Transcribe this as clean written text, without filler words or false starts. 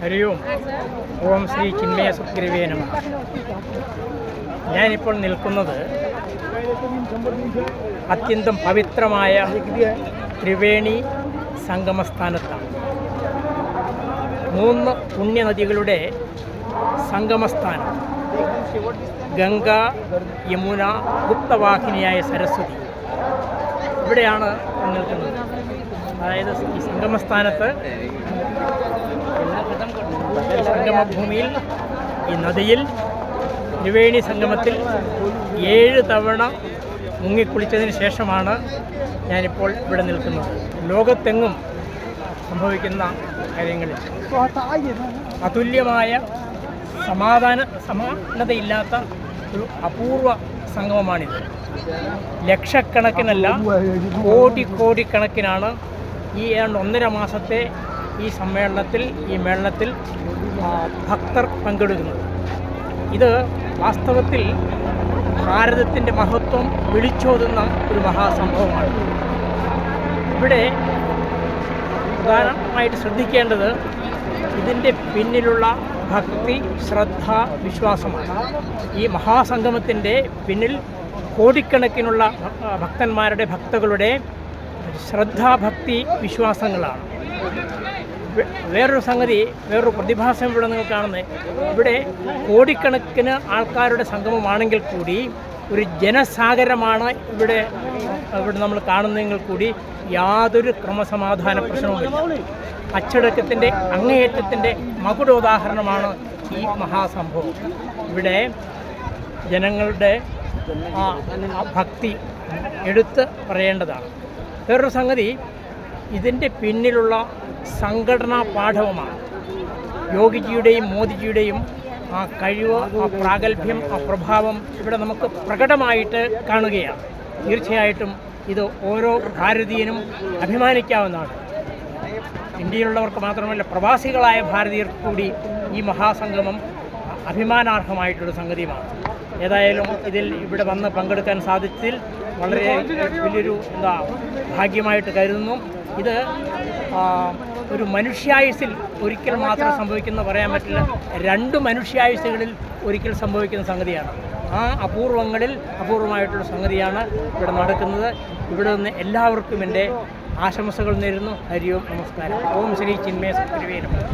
ഹരി ഓം. ഓം ശ്രീ ചിന്മയ സുഗ്രീവേ നമഃ. ഞാനിപ്പോൾ നിൽക്കുന്നത് അത്യന്തം പവിത്രമായ ത്രിവേണി സംഗമസ്ഥാനത്താണ്. 3 പുണ്യനദികളുടെ സംഗമസ്ഥാനം. ഗംഗ, യമുന, ഗുപ്തവാഹിനിയായ സരസ്വതി. ഇവിടെയാണ് നിൽക്കുന്നത്. അതായത് ഈ സംഗമസ്ഥാനത്ത് സംഗമഭൂമിയിൽ ഈ നദിയിൽ ത്രിവേണി സംഗമത്തിൽ 7 തവണ മുങ്ങിക്കുളിച്ചതിന് ശേഷമാണ് ഞാനിപ്പോൾ ഇവിടെ നിൽക്കുന്നത്. ലോകത്തെങ്ങും സംഭവിക്കുന്ന കാര്യങ്ങളിൽ അതുല്യമായ സമാനതയില്ലാത്ത ഒരു അപൂർവ സംഗമമാണിത്. ലക്ഷക്കണക്കിനല്ല കോടിക്കണക്കിനാണ് ഈ 1.5 മാസത്തെ ഈ സമ്മേളനത്തിൽ, ഈ മേളനത്തിൽ ഭക്തർ പങ്കെടുക്കുന്നത്. ഇത് വാസ്തവത്തിൽ ഭാരതത്തിൻ്റെ മഹത്വം വിളിച്ചോതുന്ന ഒരു മഹാസംഭവമാണ്. ഇവിടെ പ്രധാനമായിട്ട് ശ്രദ്ധിക്കേണ്ടത് ഇതിൻ്റെ പിന്നിലുള്ള ഭക്തി, ശ്രദ്ധ, വിശ്വാസമാണ്. ഈ മഹാസംഗമത്തിൻ്റെ പിന്നിൽ കോടിക്കണക്കിനുള്ള ഭക്തകളുടെ ശ്രദ്ധാഭക്തി വിശ്വാസങ്ങളാണ്. വേറൊരു സംഗതി, വേറൊരു പ്രതിഭാസം ഇവിടെ നിങ്ങൾ കാണുന്നത്, ഇവിടെ കോടിക്കണക്കിന് ആൾക്കാരുടെ സംഗമമാണെങ്കിൽ കൂടി ഒരു ജനസാഗരമാണ് ഇവിടെ നമ്മൾ കാണുന്നതെങ്കിൽ കൂടി യാതൊരു ക്രമസമാധാന പ്രശ്നവുമില്ല. അച്ചടക്കത്തിൻ്റെ അങ്ങേയറ്റത്തിൻ്റെ മകുടോദാഹരണമാണ് ഈ മഹാസംഭവം. ഇവിടെ ജനങ്ങളുടെ ആ ഭക്തി എടുത്ത് പറയേണ്ടതാണ്. വേറൊരു സംഗതി, ഇതിൻ്റെ പിന്നിലുള്ള സംഘടനാ പാഠവമാണ്. യോഗിജിയുടെയും മോദിജിയുടെയും ആ കഴിവ്, ആ പ്രാഗൽഭ്യം, ആ പ്രഭാവം ഇവിടെ നമുക്ക് പ്രകടമായിട്ട് കാണുകയാണ്. തീർച്ചയായിട്ടും ഇത് ഓരോ ഭാരതീയനും അഭിമാനിക്കാവുന്നതാണ്. ഇന്ത്യയിലുള്ളവർക്ക് മാത്രമല്ല, പ്രവാസികളായ ഭാരതീയർക്ക് കൂടി ഈ മഹാസംഗമം അഭിമാനാർഹമായിട്ടൊരു സംഗതിയുമാണ്. ഏതായാലും ഇവിടെ വന്ന് പങ്കെടുക്കാൻ സാധിച്ചതിൽ വളരെ വലിയൊരു ഭാഗ്യമായിട്ട് കരുതുന്നു. ഇത് ഒരു മനുഷ്യായുസിൽ ഒരിക്കൽ മാത്രം സംഭവിക്കുന്ന പറയാൻ പറ്റില്ല, 2 മനുഷ്യായുസുകളിൽ ഒരിക്കൽ സംഭവിക്കുന്ന സംഗതിയാണ്. ആ അപൂർവമായിട്ടുള്ള സംഗതിയാണ് ഇവിടെ നടക്കുന്നത്. ഇവിടെ നിന്ന് എല്ലാവർക്കും എൻ്റെ ആശംസകൾ നേരുന്നു. ഹരി ഓം, നമസ്കാരം. ഓം ശ്രീ ചിന്മയ സുഗ്രീവേ നമഃ.